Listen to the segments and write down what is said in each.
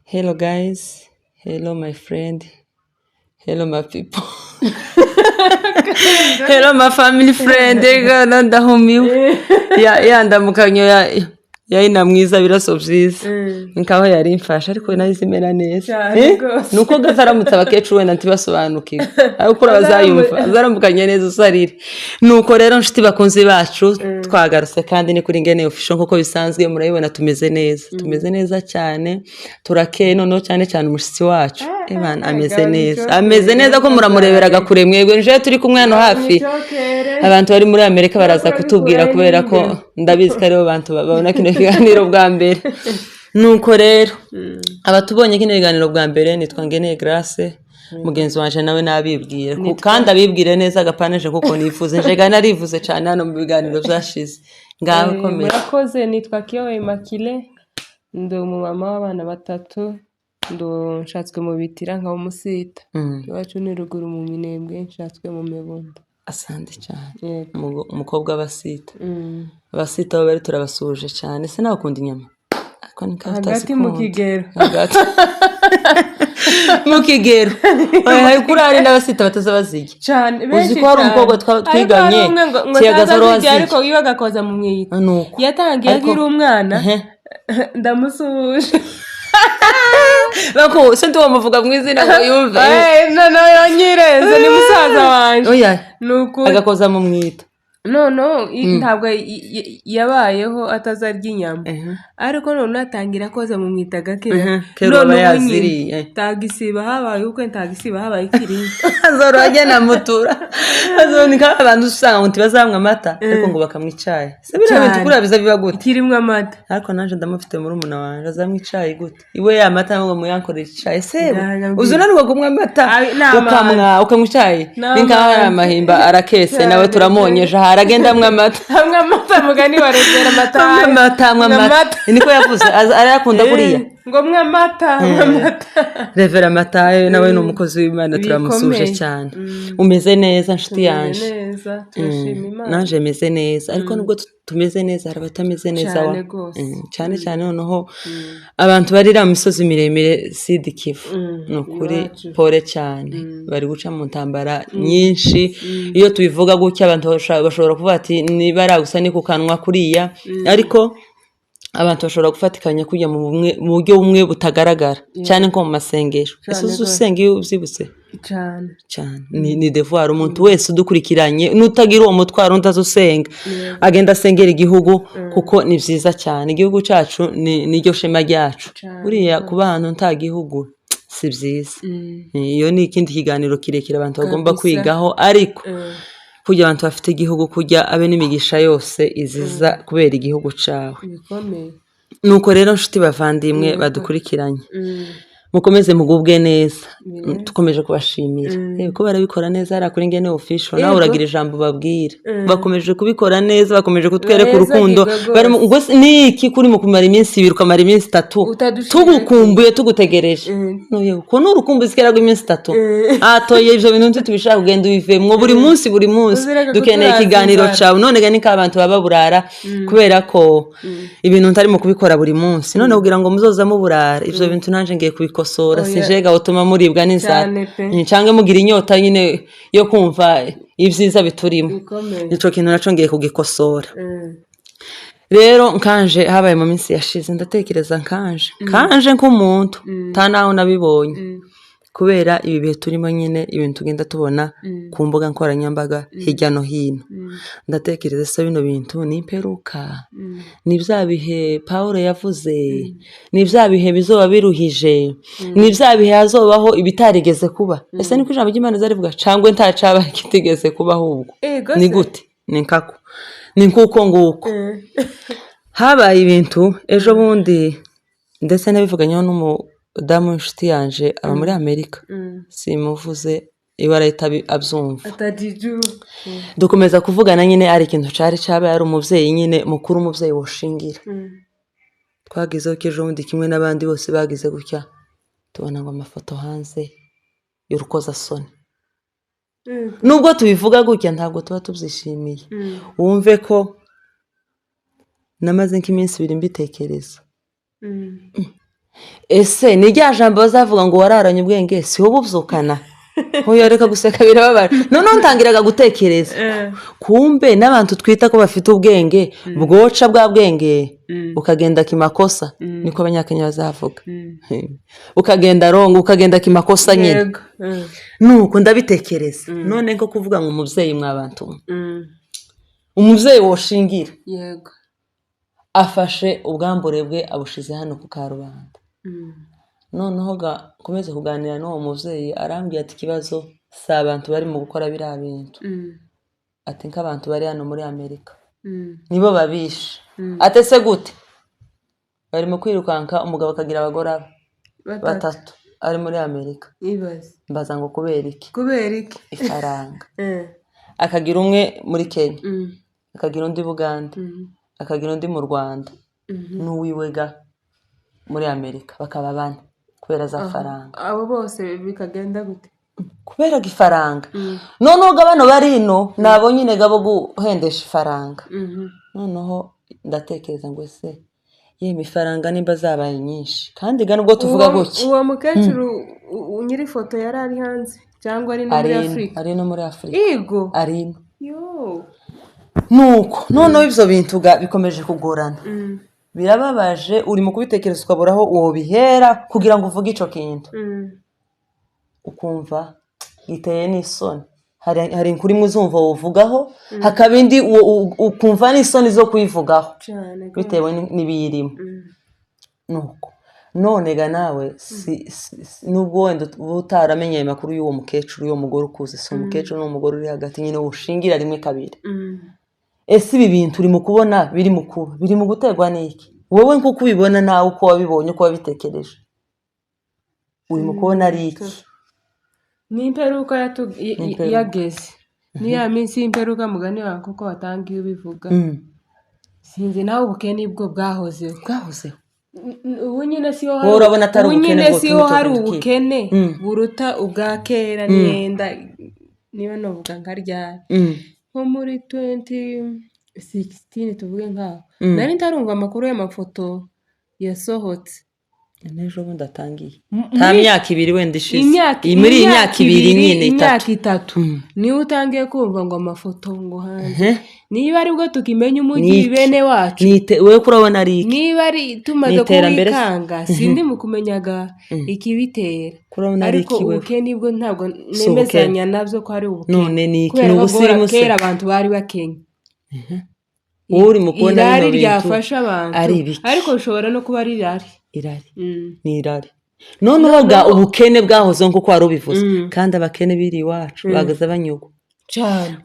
Hello guys, hello my friend, hello my people, hello my family friend, ndahumiwe yandamukanyo ya ina mwiza biraso vyiza nkaho yari imfasha ariko nahize imera neza nuko gazaramutse abakecuru wenda ntibasobanukiwe ariko bazayumva azaramukanye neza usarire nuko rero nshuti bakunze bacu twagarutse kandi ni kuri ngene official nkuko bisanzwe murayibona tumeze neza cyane turakeye no cyane umushitsi wacu Imana ameze neza ko muramureberaga kure mwebwe nje turi kumwe hano hafi abantu bari muri Amerika baraza kutubwira kubera ko ndabizi ko aribo bantu babona kino kiganiro bwa mbere nuko rero abatubonye kino kiganiro bwa mbere nitwa Ngeneye Grace mugenzi wanje nawe nabibwire kandi abibwire neza agapaneje kuko nifuze nje narivuze cyane hano mu biganiro byashize ngaho komeye murakoze nitwa Kiyowe Immaculée ndo mu mama w'abana batatu ndo nshatswe mu bitira nka umusita iwacu ni ruguru mu Minembwe nshatswe mu Mebondo. Asante cyane umukobwa abasita abasita bari turabasuje cyane se nabakunda inyama ariko hagati mu kigero mu kigero hari kurari n'abasita batazabazige cyane uzi ko hari umukobwa twiganye kiyagaza rozi ariko yibagakoza mu mwiyita yatangiye akiri umwana ndamusuje bako se ndo muvuga mwizina ngo yumve no yonyireze ni musaza wanje oya nuko agakoza mu mwita no ntabwo yabayeho atazarya inyama ariko none atangira koza mu mwita gake none yaziriye tagisiba habaye uko tagisiba habaye kiri azoro agena mutura azonika abantu usanga ngo ntibazamwa amata ariko ngo bakamwicaye se birabintu kurabiza biba gute kirimwe amata ariko nanje ndamufite muri umuna wanje azamwicaye gute iwe ya mata ngo muyankorera icaye se uzunanirwa kumwe amata ukamwicaye ninka amahimba arakese nawe turamonyeje aragenda amata mugani warezera amata niko yavuze arakunda kuriya ngo amata revera amata nawe ni umukozi w'Imana turamusuje cyane umeze neza nshuti yanje neza turashima Imana nanje meze neza ariko nubwo tumeze neza arabatameze neza wa cyane noneho abantu barira mu misozi miremire Sud Kivu nukuri pore cyane bari guca mu ntambara nyinshi iyo tubivuga gutya abantu bashobora kuvuga ati niba aragusa ni kukanwa kuriya ariko abantu bashobora gufatikanya kujya mu buryo bumwe butagaragara cyane nko mu masengesho ese usenga iyo ubyibutse cyane ni devoir umuntu wese udukurikiranye nutagira uwo mutwaro utazusenga agenda asengera igihugu kuko ni byiza cyane igihugu cyacu ni ryo shema ryacu buriya kuba ahantu nta gihugu si byiza iyo ni ikindi kiganiro kirekire abantu bagomba kwigaho ariko kujya abantu bafite igihugu kujya abe n'imigisha yose iziza kubera igihugu cyawe nuko rero nshuti bavandimwe badukurikiranye mukomeze mugubwe neza tukomeje kubashimira ko barabikora neza ari kuri Ngeneye official nawe uragira ijambo babwira bakomeje kubikora neza bakomeje kutwereka urukundo ngo niki kuri mu kumara iminsi 2 ukamara iminsi 3 tugukumbuye tugutegereje ko n'urukumbuzi keraga iminsi 3 atoye ivyo bintu tubishaka kugenda ubivemwo buri munsi dukeneye ikiganiro cyawe none gani ka abantu baba burara kubera ko ibintu ntari mu kubikora buri munsi none kugira ngo muzoza mu burara ivyo bintu nanje ngiye kubikosora sijega utuma muribwa n'inzara cyangwa mugira inyota nyine yo kumva ibyiza biturimo nico kintu naco ngiye kugikosora rero nkanje habaye mu minsi yashize ndatekereza nkanje nk'umuntu tanaho nabibonye kubera ibi bihe turimo nyine ibintu tugenda tubona ku mbuga nkoranyambaga hirya no hino ndatekereza se bino bintu ni imperuka ni bya bihe Paulo yavuze ni bya bihe bizoba biruhije ni bya bihe hazobaho ibitarigeze kuba ese niko ijambo ry'Imana zarivuga cangwe ntacaba kitigeze kubaho ubwo ni gute ni nkako ni nkuko nguko habaye ibintu ejo bundi ndetse nabivuganyeho damu inshuti yanje aba muri Amerika simuvuze ibara abyumva dukomeza kuvugana nyine ari ikintu cyabaye ari umuvyeyi nyine mukuru umuvyeyi woshingira twagizeho kejo bundi kimwe n'abandi bose bagize gutya tubona ngo amafoto hanze y'urukoza soni nubwo tubivuga gutya ntabwo tuba tubyishimiye wumve ko namaze nk'iminsi 2 mbitekereza ese ni rya jambo bazavuga ngo wararanye ubwenge si wowe ubyukana hoya reka guseka birababaje noneho ntangiraga gutekereza kumbe n'abantu twita ko bafite ubwenge bwoca bwa bwenge ukagenda kimakosa niko abanyakenya bazavuga ukagenda rongo ukagenda kimakosa nyine nuko ndabitekereza none nko kuvuga ngo umubyeyi mwabantu umubyeyi woshingira yego afashe ubwambure bwe abushize hano ku karubanda noneho komeze kuganira n'uwo mubyeyi arambwira ati ikibazo si abantu bari mu gukora biriya bintu ati nk'abantu bari hano muri Amerika nibo babishe atese gute barimo kwirukanka umugabo akagira abagore batatu ari muri Amerika mbaza ngo kubera iki ifaranga akagira umwe muri Kenya akagira undi Buganda akagira undi mu Rwanda n'uwiwega muri Amerika bakaba bane kubera za faranga abo bose bikagenda gute kubera ifaranga noneho bano bari ino nabo nyine gabo guhendesha ifaranga noneho ndatekereza ngo ese yeme ifaranga nimba zabaye nyinshi kandi ga nubwo tuvuga gutya uwo mukecuru nyiri foto yari ari hanze cyangwa ari no muri Afrika ari no muri Afrika yego ari ino nuko noneho ibyo bintu bikomeje kugorana birababaje uri mu kubitekereza ukaburaho uwo bihera kugira ngo uvuge icyo kintu ukumva giteye n'isoni hari inkuru imwe uzumva uvugaho hakaba indi ukumva n'isoni zo kuyivugaho bitewe n'ibiyirimo nuko none ga nawe nubwo wenda utaramenye ayo makuru y'uwo mukecuru y'uwo mugore ukuze si umukecuru n'umugore uri hagati nyine ushingira rimwe kabiri ese ibi bintu uri mu kubona biri mu kuba biri mu guterwa n'iki wowe nk'uko ubibona nawe uko wabibonye uko wabitekereje uri mu kubona ari iki n'imperuka yageze ni ya minsi y'imperuka mugani wawe kuko watangiye ubivuga sinzi nawe ubukene bwo bwahozeho ubu nyine siho hari ubukene buruta ubwa kera n'iyenda niba navuga nka ryari nko muri 2016 tuvuge nkaho nari ntarumva amakuru y'amafoto yasohotse n'ejo bundi atangiye nta myaka ibiri wenda ishize muri iyi myaka ibiri nyine imyaka itatu niwe utangiye kumva ngo amafoto ngo hanze niba aribwo tukimenya umujyi bene wacu wowe kurabona ari iki niba ari tumaze kubikanga sindi mu kumenyaga ikibitera ariko ubukene bwo ntabwo nemezanya nabyo ko ari ubukene none ni iki n'ubusirimu kera abantu bari bakenya uri mu kubona irari ryafasha abantu ariko bishobora no kuba ari irari ni irari noneho ubukene bwahoze nk'uko wari ubivuze kandi abakene biri iwacu bagaze banyugwa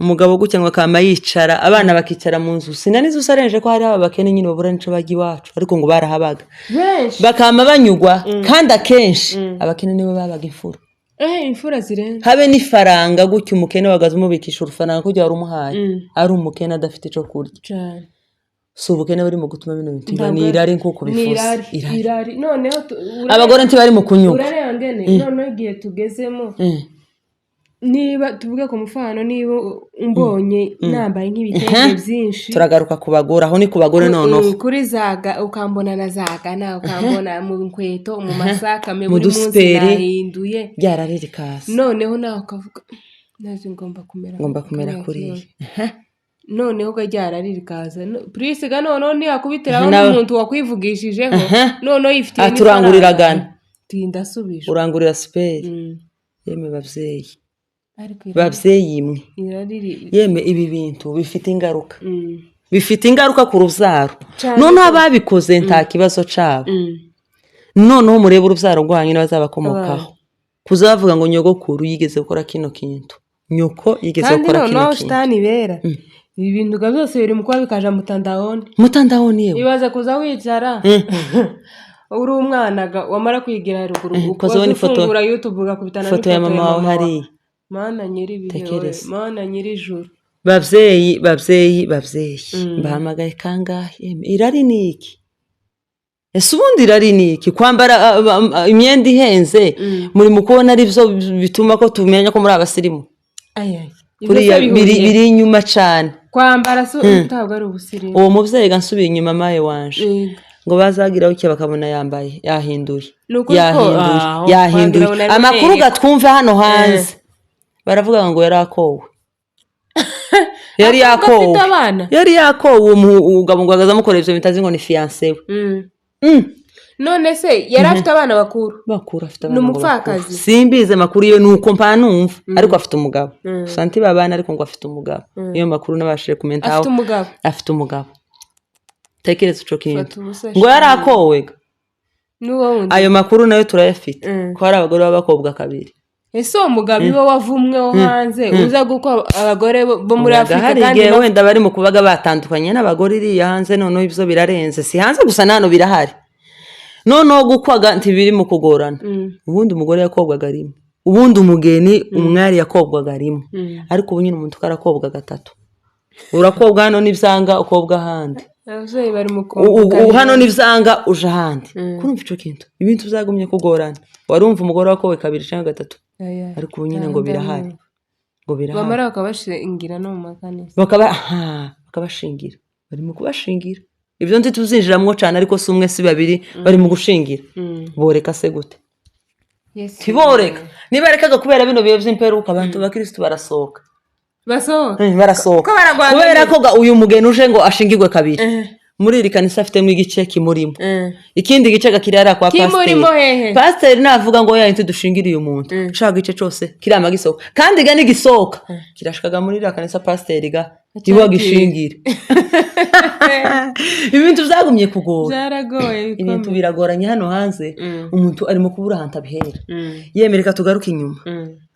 umugabo gutya ngo akama yicara abana bakicara mu nzu sinanizo usarenje ko hari abakene nyine babura nico bajya iwacu ariko ngo barahabaga bakama banyugwa kandi akenshi abakene nibo babaga imfura imfura zirenze habe n'ifaranga gutya umukene wagaze umubikisha urufaranga kugira wari umuhaye ari umukene adafite ico kurya si ubukene bari mu gutuma bino bintu ni irari nk'uko bifuza irari noneho abagore ntibari mu kunyuka urareba ngene noneho igihe tugezemo niba tuvuge ku mufano niba umbonye nambaye nk'ibitenge byinshi turagaruka ku bagore aho ni ku bagore noneho kuri zaga ukambona na zaga nawe ukambona mu nkweto mu masaka mu dusiperi nahinduye byararirikase noneho nawe ukavuga naje ngomba kumera kuri noneho ugaryararirikaza prise ga noneho ntiyakubitiraho n'umuntu wakwivugishijeho noneho yifitiye turanguriragana tindasubije urangurira siperi yeme babyeyi imwe yeme ibi bintu bifite ingaruka ku rubyaro noneho ababikoze nta kibazo cyabo noneho murebe urubyaro rwanyu n'abazabakomokaho kuzavuga ngo nyogokuru yigeze gukora kino kintu nyoko yigeze gukora kino kintu kandi bera ibi bintu byose biri mu kuba bikaja mutandahoni yewe ibaza kuza wicara uri umwana wamara kwigira haruguru ufungura YouTube ugakubitana n'ifoto ya mama wawe hariya mana nyiri ibihe mana nyiri ijuru babyeyi mbahamagaye kangahe irari ni iki ese ubundi irari ni iki kwambara imyenda ihenze muri mu kubona ari byo bituma ko tumenya ko muri abasirimu kuriya biri inyuma cyane kwambara so utabwo ari ubusirimu uwo mubyeyi gansubiye inyuma maye wanje ngo bazagira uke bakabona yambaye yahinduye amakuru gatwumve hano hanze baravuga ngo yarakowe yari yakowe umugabo ngo agazamukorera ivyo bitazi ngo ni fiancé we none se yari afite abana bakuru afite abana n'umupfakazi simbize makuru yo nuko mpanumva ariko afite umugabo santi babana ariko ngo afite umugabo iyo makuru nabashije kumentaho afite umugabo tekereza ico kintu ngo yarakowe ayo makuru nayo turayafite ko hari abagore b'abakobwa kabiri ese uwo mugabo iwe wavumwe wo hanze uza guko abagore bo muri Afrika kandi wenda bari mu kubaga batandukanye n'abagore iriya hanze noneho ibyo birarenze si hanze gusa nano birahari noneho gukwaga ntibiri mu kugorana ubundi umugore yakobwaga rimwe ubundi umugeni umwari yakobwaga rimwe ariko ubu nyine umuntu karakobwa gatatu urakobwa hano n'ivyanga ukobwa handi abavyeyi bari mu kobwa hano n'ivyanga uje handi kurumva ico kintu ibintu byagumye kugorana warumva umugore wakowe kabiri cyangwa gatatu ariko ubu nyine ngo birahari bamara bakabashingira no mu makanisa bakabashingira bari mu kubashingira ibyo ndi tuzinjiramwo cyane ariko si umwe si babiri bari mu gushingira boreka se gute tiboreka nibarekaga kubera bino biyo vy'imperuka abantu bakristo barasohoka kubera ko uyu mugeni uje ngo ashingirwe kabiri muri iri kanisa afitemo igice kimurimo ikindi gice gakirara kwa pasiteri navuga ngo yahita dushingiriye umuntu ushaka igice cyose kirama gisohoka kandi ga nigisohoka kirashikaga muri iri kanisa pasiteri ga iwa gishingira ibintu byagumye kugora ibintu biragoranye hano hanze umuntu arimo kubura ahantu abihera yemereka tugaruka inyuma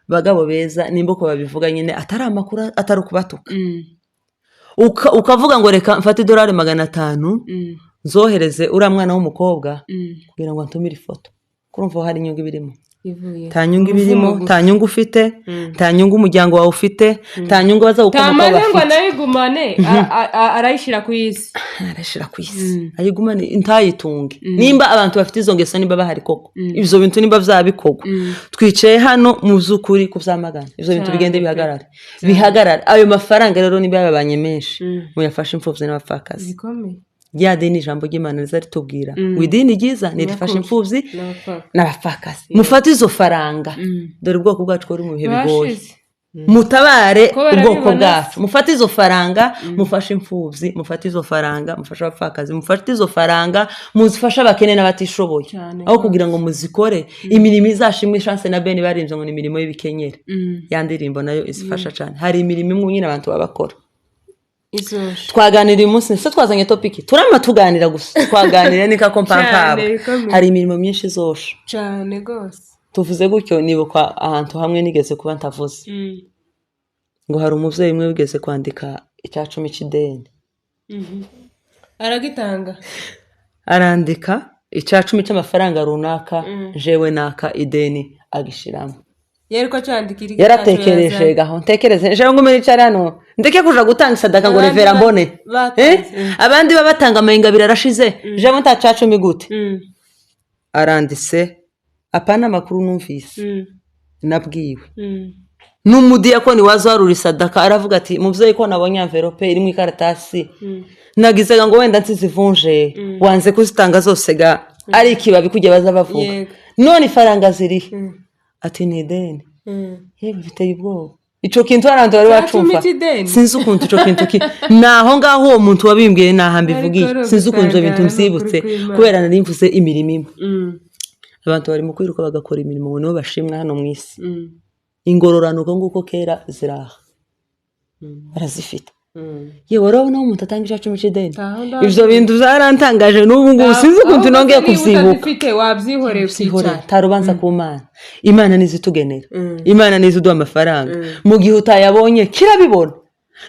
bagabo beza nimba ko babivuga nyine atari amakuru atari kubatuka ukavuga ngo reka mfate $500 nzohereze uriya mwana w'umukobwa kugira ngo antumire ifoto kurumva hari inyungu ibirimo nta nyungu ibirimo nta nyungu ufite nta nyungu umuryango wawe ufite nta nyungu bazagukomoka bafite tamaze ngo nayigumane arayishira ku isi ayigumane ntayitunge nimba abantu bafite izo ngeso nimba bahari koko ivyo bintu nimba vyabikogwa twicaye hano mu zukuri kuvyamagana ivyo bintu bigende bihagarara ayo mafaranga rero nimba yababanye menshi muyafashe imfuvyi n'abapfakazi bikomeye rya dini ijambo ry'Imana rizaritubwira widini ryiza nirifashe imfuvyi n'abapfakazi mufate izo faranga dore ubwoko bwacu ko mu bihe bigoye mutabare ubwoko bwacu mufate izo faranga mufashe imfuvyi mufate izo faranga mufashe abapfakazi mufate izo faranga muzifasha abakene n'abatishoboye aho kugira ngo muzikore imirimo izashimwe chance na bene barimvye ngo ni imirimo y'ibikenyere yandirimbo nayo izifasha cyane hari imirimo imwe nyine abantu babakora twaganira uyu munsi se twazanye topiki turama tuganira gusa twaganira nika kompampabo hari imirimo myinshi izosha cyane gose tuvuze gutyo nibuka ahantu hamwe nigeze kuba ntavuze ngo hari umuvyeyi umwe wigeze kwandika icyacumi cy'ideni aragitanga arandika icyacumi cy'amafaranga runaka jewe naka ideni agishiramo yeriko cyandikira yaratekereje gaho ntekereze jewe ngumene cyari hano ndeke kuja gutanga sadaka ngo revera mbone abandi babatanga amahinga birarashize jewe ntacacumi gute aranditse apana makuru numvise nabwiwe n'umudiyakoni wazarura sadaka aravuga ati muvyeyi ko nabonye envelope iri mu ikaratasi nagizega ngo wenda nsizivunje wanze kuzitanga zose ga ari ikibabi kujya baza bavuga none ifaranga ziri ati ni ideni yewe biteye ubwoba ico kintu arandi bari bacumva sinzi ukuntu ico kintu naho ngaho uwo muntu wabimbwiye naha mbivugiye sinzi ukuntu ivyo bintu msibutse kubera nari mvuze imirimo imwe abantu bari mu kwiruka bagakora imirimo ngo nibo bashimwa hano mu isi ingororano nguko kera ziraha barazifite yewe urabona umuntu atanga icyacumi cy'ideni ivyo bintu zarantangaje n'ubu ngubu sinzi ukuntu nongeye kuvyibuka wabyihoreye kwicara tarubanza ku Mana Imana nizitugenera Imana niziduha amafaranga mu gihe utayabonye kirabibona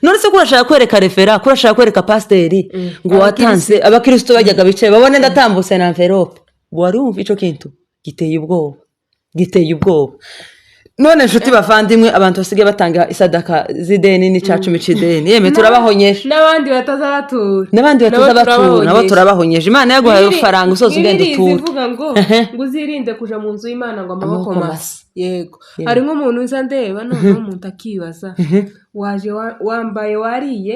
none se kurashaka kwereka refera kurashaka kwereka pasteri ngo watanze abakristo bajyaga bicaye babone ndatambutse na envelope wari umva ico kintu giteye ubwoba none nshuti bavandimwe abantu basigaye batanga isadaka z'ideni n'icacumi c'ideni yeme turabahonyeje n'abandi batazabatura nabo turabahonyeje Imana yaguhaye urufaranga usoza ugenda utura ivuga ngo uzirinde kuja mu nzu y'Imana ngo amaboko masa yego hari nk'umuntu uza ndeba none umuntu akibaza waje wambaye wariye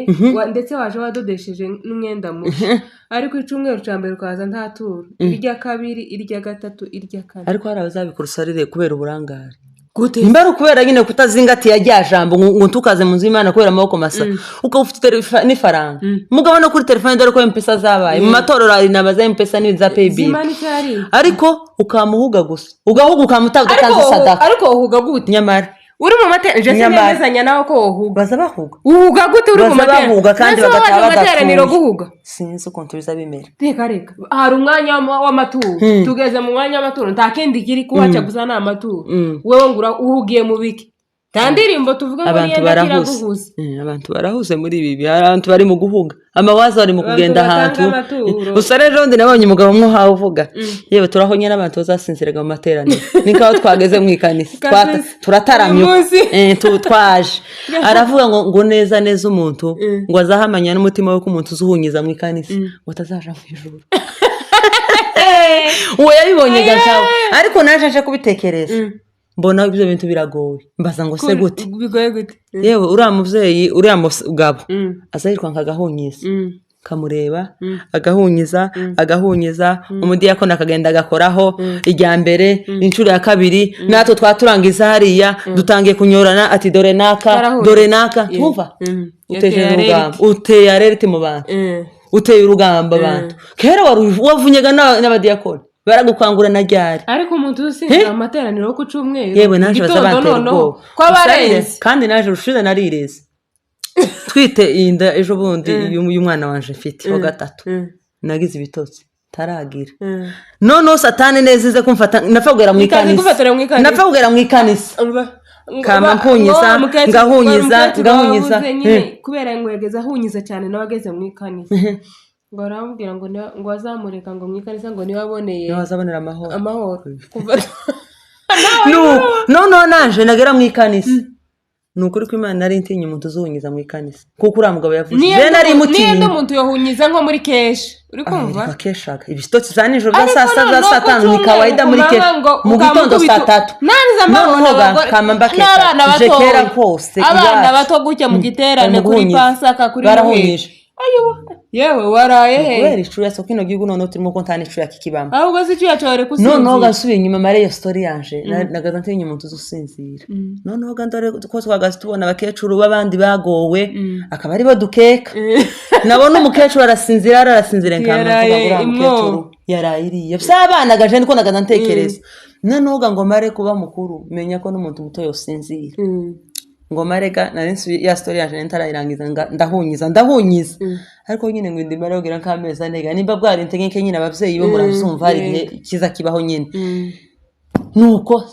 ndetse waje wadodesheje n'umwenda mushya ariko icumweru ca mbere ukaza ntatura irya kabiri irya gatatu irya kane ariko hari abazabikurusarire kubera uburangare mbere kubera nyine kutazingatiye rya jambo ngo tukaze mu nzu y'Imana kubera amaboko masa ukaba ufite n'ifaranga mugabo no kuri telefone dore ko M-Pesa zabaye mu matorero ari nabaza M-Pesa n'iza Paybill ariko ukamuhuga gusa ugahuga ukamutaga kandi sadaka ariko uhuga gute nyamara uri mu matera je sinezanya nawe ko uhuga baza bahuga uhuga gute uri mu matera bahuga kandi bagataha badateraniro guhuga sinzi ukuntu bizabimera reka hari umwanya w'amaturo tugeze mu mwanya w'amaturo nta kindi kiri kuhaca gusa na amaturo wewe ngura uhugiye mu biki tandirimbo tuvuga ngo yenda kiraguhuza abantu barahuze muri ibi abantu bari mu guhuga amawazo bari mu kugenda ahantu gusa rero ndi nabonye umugabo umwe hawe uvuga yewe turahonye n'abantu bazasinziraga mu materaniro nikaho twageze mu ikanisa turataramye twaje aravuga ngo neza umuntu ngo azahamanya n'umutima we ko umuntu uzuhunyiza mu ikanisa ngo atazaja mu ijuru uwo yabibonye gazawe ariko naje aje kubitekereza mbona ibyo bintu biragoye mbaza ngo se gute bigoye gute yewe uriya muvyeyi uriya mugabo azahirwa nkagahunyiza kamureba agahunyiza umudiyakoni akagenda agakoraho irya mbere inshuro ya kabiri natwe twaturangiza hariya dutangiye kunyorana ati dore naka twumva uteje urugamba uteye arerite mu bantu uteye urugamba abantu kera wavunyega n'abadiyakoni baragukangura na ryari ariko umuntu usinzira amateraniro yo ku cumweru yewe naje bazabantera ubwoba ko abarenze kandi naje rushize narireze twite inda ejo bundi y'umwana wanje mfite wa gatatu nagize ibitotsi taragira none satani nezize kumfata napfagera mu ikanisa kama mpunyiza ngahunyiza kubera ngwegeza ahunyiza cyane nabageze mu ikanisa ngo arambwira ngo azamureka ngo mwikanisa ngo niwaboneye wazabonera amahoro no naje nagera mu ikanisa nukuri ko Imana nari ntinye umuntu uzuhunyiza mu ikanisa kuko uriya mugabo yavuze je nari mutinye niyo umuntu yohunyiza nko muri kesha uri kumva akeshaka ibitotsi za nijoro bya saa sita za saa tanu ni kawaida muri kesha mu gitondo saa tatu naniza kama mbakesha je kera kose abana bato gutya mu giterane kuri Pasaka kuri barahunyije yewe waraye he kubera icuru ya sokino gihugu none turimo ko ntani icuru yakikibamba ahubwo si cyo cyore kusinzira none gasubiye inyuma mare yo story yanje nagaza ntinye umuntu uzusinzira none gandore ko twagaze tubona abakecuru babandi bagowe akaba ari bo dukeka nabona umukecuru arasinzira nkamvuga umukecuru yarayiriye byabana gaje niko nagaza ntekereza none ngo mare kuba mukuru menya ko n'umuntu muto yosinzira ngo marega narensi ya story yaje ntarayirangiza ndahunyiza ariko nyine ngo ndimara kugira nkameza nega nimba bwari ntegeke nyine abavyeyi bo murazumva hari igihe kiza kibaho nyine nuko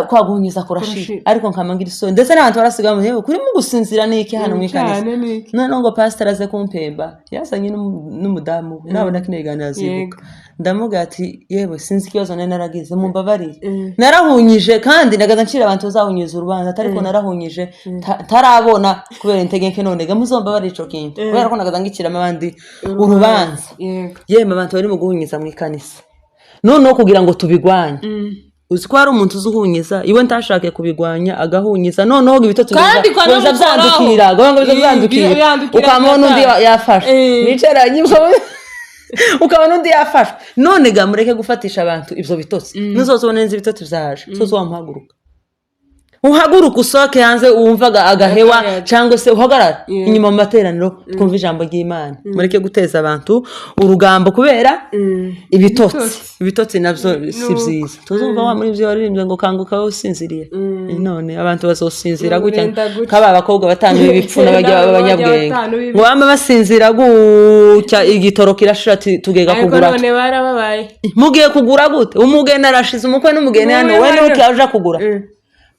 kwaguhunyiza kurashira ariko nkamangira isoni ndetse n'abantu barasigamu yewe kuri mu gusinzira niki hano mu ikanisa none ngo pastor aze kumpemba yazanye n'umudamu nabona kineganira zibuka ndamuga ati yewe sinzi ikibazo naragize mumbabarire narahunyije kandi nagaza ncira abantu bazahunyiza urubanza ariko narahunyije tarabona kubera integeke none ga muzombabarire ico kintu kubera ko nagaza ngicira abandi urubanza yeme abantu bari mu guhunyiza mu ikanisa none kugira ngo tubigwanye uzi ko hari umuntu uzuhunyiza iwe ntashake kubigwanya agahunyiza noneho ibitotsi biza byandukira ngo bizandukira ukamona undi yafashe bicaranye ukabona undi yafashwe none ga mureke gufatisha abantu ivyo bitotsi nuzozobona nzi ibitotsi vyaje sozo wamuhaguruka uhaguruka usoke hanze wumvaga agahewa cyangwa se uhagarara inyuma mu materaniro twumva ijambo ry'Imana mureke guteza abantu urugambo kubera ibitotsi navyo si byiza tuzumva wa muri byo waririmbye ngo kanguka usinziriye none abantu bazosinzira gutya kaba abakobwa batanu b'ibipfuna b'abanyabwenge ngo bama basinzira gutya igitoro kirashira tugega kugura none barababaye mugiye kugura gute umugeni arashize umukwe n'umugeni hano we nuko yaje kugura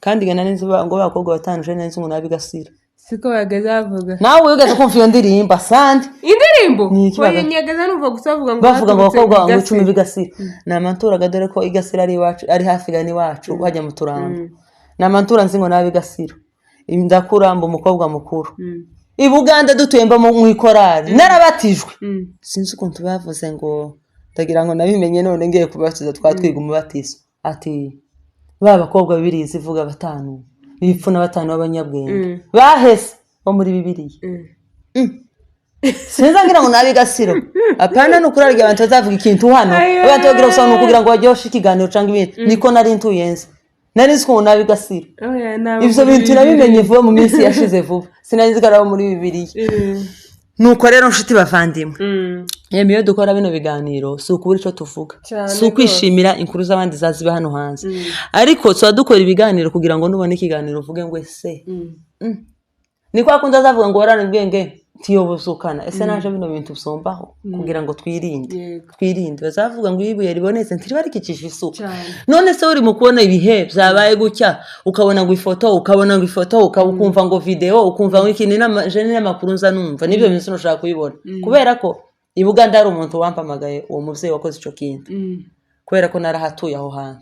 kandi gana neza ngo bakobwa batanje neza umuntu abigasira siko bageze avuga nawe ugeze kumva iyo ndirimba sandi indirimbo oye nyegeza numva gusavuga ngo bavuga ngo bakobwa ngo 10 bigasira na mantura gadore ko igasira ari wacu ari hafi gani wacu wajya mu turango namantura nzi ngo nabi Gasiro ndakuramba umukobwa mukuru i Buganda dutemba mu ikorari narabatijwe sinzi ukuntu bavuze ngo ndagira ngo nabimenye none ngiye kubatiza twatwiga umubatizo ati bakobwa bibiri zivuga batanu ibipfuna batanu b'abanyabwenge bahese bo muri Bibiliya sinza ngira ngo nabi Gasiro apana nukurarya abantu bazavuga ikintu hano abantu bagira gusaba kugira ngo bajye ikiganiro cyangwa ibindi niko nari ntuyenze nari nzi ko nabi Gasiro ibyo bintu nabimenye vuba mu minsi yashize vuba sinanzi garabo muri Bibiliya nuko rero nshuti bavandimwe yemiyo dukora bino biganiro si ukubura icyo tuvuga si ukwishimira inkuru z'abandi zaziba hano hanze ariko tuba dukora ibiganiro kugira ngo nubone ikiganiro uvuge ngo ese ni kwa kundi azavuga ngo warane ubwenge tiyobuzukana ese naje bino bintu usombaho kugira ngo twirinde bazavuga ngo ibuye ribonetse ntiribarikikije isuka none se uri mu kubona ibihe byabaye gutya ukabona ngo ifoto ukumva ngo video ukumva ngo ikindi n'amakuru nza numva nibyo bintu sinashaka kuyibona kubera ko i Buganda hari umuntu wampamagaye uwo muvyeyi wakoze ico kintu kubera ko narahatuye aho hantu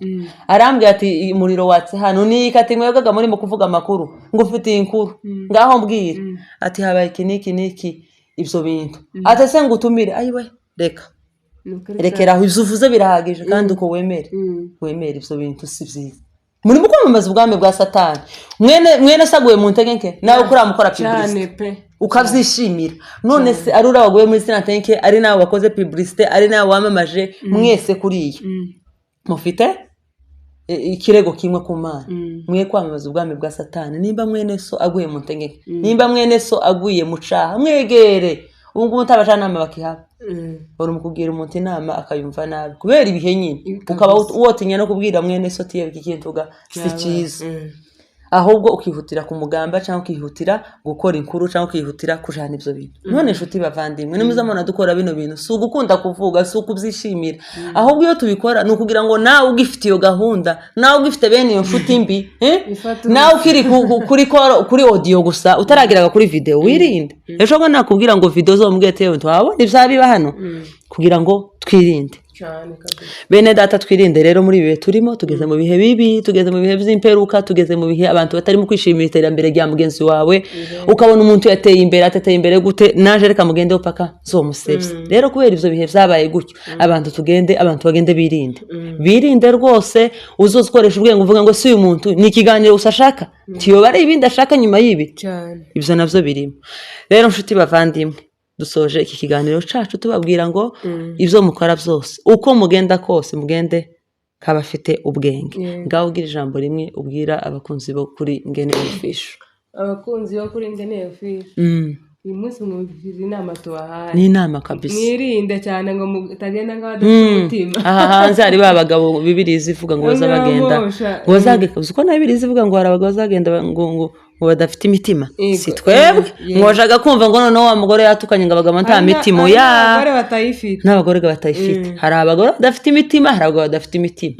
arambwiye ati umuriro watse hano ni kati mwebwaga muri mu kuvuga amakuru ngo ufite inkuru ngaho mbwira ati habaye kiniki ibyo bintu ate se ngutumire ayiwe rekera aho izuvuze birahagije kandi uko wemere ibyo bintu si byiza muri mu kwamamaza ubwami bwa Satani mwene saguye mu ntegenke nawe kuramukora publicité ukavyishimira none se ari urabaguye muri sinantenke ari nawe wakoze publicité ari nawe wamamaje mwese kuriye mufite ikirego kimwe ku Mana mwe kwamamaza ubwami bwa Satani nimba mwene so aguye mu ntegenke nimba mwene so aguye mu caha mwegere ubwo mutabajana bakihaba bari mu kugira umuntu inama akayumva nabi kubera ibihe nyine ukaba wotinya no kubwira mwene so tiye ikintuga si cyiza ahubwo ukihutira ku mugamba cyangwa ukihutira gukora inkuru cyangwa ukihutira kujana ibyo bintu none nshuti bavandimwe nimuzamona dukora bino bintu si ugukunda kuvuga si ukubyishimira ahubwo iyo tubikora ni ukugira ngo nawe ugifite iyo gahunda nawe ugifite bene iyo nshuti mbi nawe ukiri kuri audio gusa utarageraga kuri video wirinde ejo ngo nakubwira ngo video zo mbwete twabona ibyabiba hano kugira ngo twirinde bene data twirinde rero muri bihe turimo tugeze mu bihe bibi tugeze mu bihe by'imperuka tugeze mu bihe abantu batari mu kwishimira iterambere rya mugenzi wawe ukabona umuntu yateye imbere gute naje reka mugende upaka zo musebye rero kubera ivyo bihe byabaye gutyo abantu bagende birinde rwose uzokoresha ubwenge uvuga ngo si uyu muntu ni ikiganiro usashaka tiyo bari ibindi ashaka nyuma yibi ibyo navyo birimo rero nshuti bavandimwe dusoje iki kiganiro cacu tubabwira ngo ivyo mukora byose uko mugenda kose mugende kabafite ubwenge ngaho ugira ijambo rimwe ubwira abakunzi bo kuri Ngene Official abakunzi bo kuri Ngene Official uyu munsi mwumvise inama tubahaye ni inama kabisa mwirinde cyane ngo mutagenda nk'abadafite umutima aha hanze hari babagabo bibiri zivuga ngo bazabagenda ngo bazageka uko na bibiri zivuga ngo hari abagabo bazagenda ngo badafite imitima si twebwe mwojaga kumva ngo noneho wa mugore yatukanye ngo abagabo nta mitima n'abagore batayifite hari abagore badafite imitima hari abagabo badafite imitima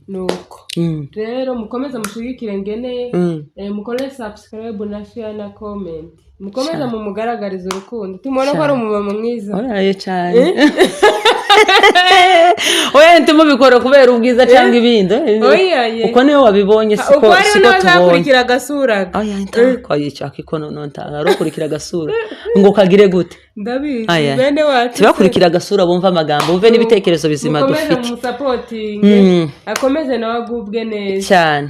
nuko rero mukomeze mushigikire Ngene mukore subscribe na share na comment mukomeze mu mugaragariza urukundo tumone ko ari umumama mwiza oya cyane oya ntimo bikora kubera ubwiza cyangwa ibindi uko niyo wabibonye siko tuzakurikira agasura oya ntako yicyaka ikono nontanga arukurikira agasura ngo kagire gute ndabizi bene wacu tibakurikira agasura bumva amagambo uve n'ibitekerezo bizima dufite akomeze nawe agubwe neza cyane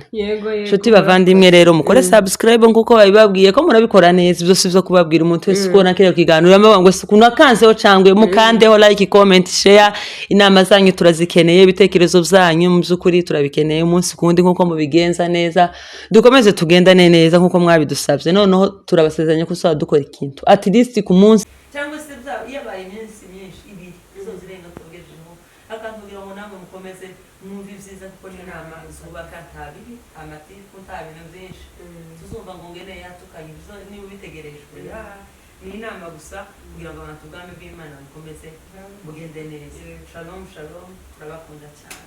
nshuti bavandimwe rero mukore subscribe nkuko babibabwiye ko murabikora neza ibyo sivyo kubabwira umuntu wese ukona kero kiganiro ngo sikuno akanzeho cangwe mukandeho like comment share inama zanyu turazikeneye ibitekerezo byanyu mu byukuri turabikeneye umunsi kundi nkuko mubigenza neza dukomeze tugendane neza nkuko mwabidusabye noneho turabasezeranya ko uzaba dukora ikintu at least ku munsi cyangwa se yabaye iminsi myinshi ibiri izo zirenga tugejeho akantugira ngo namwe mukomeze mwumve ibyiza kuko n'inama zubaka ntabibi amatiku ntabintu byinshi tuzumva ngo Ngene yatukanye ibizo niba ubitegerejwe ni inama gusa kugira ngo abantu ubwami bw'Imana bukomeze bugende neza shalom turabakunda cyane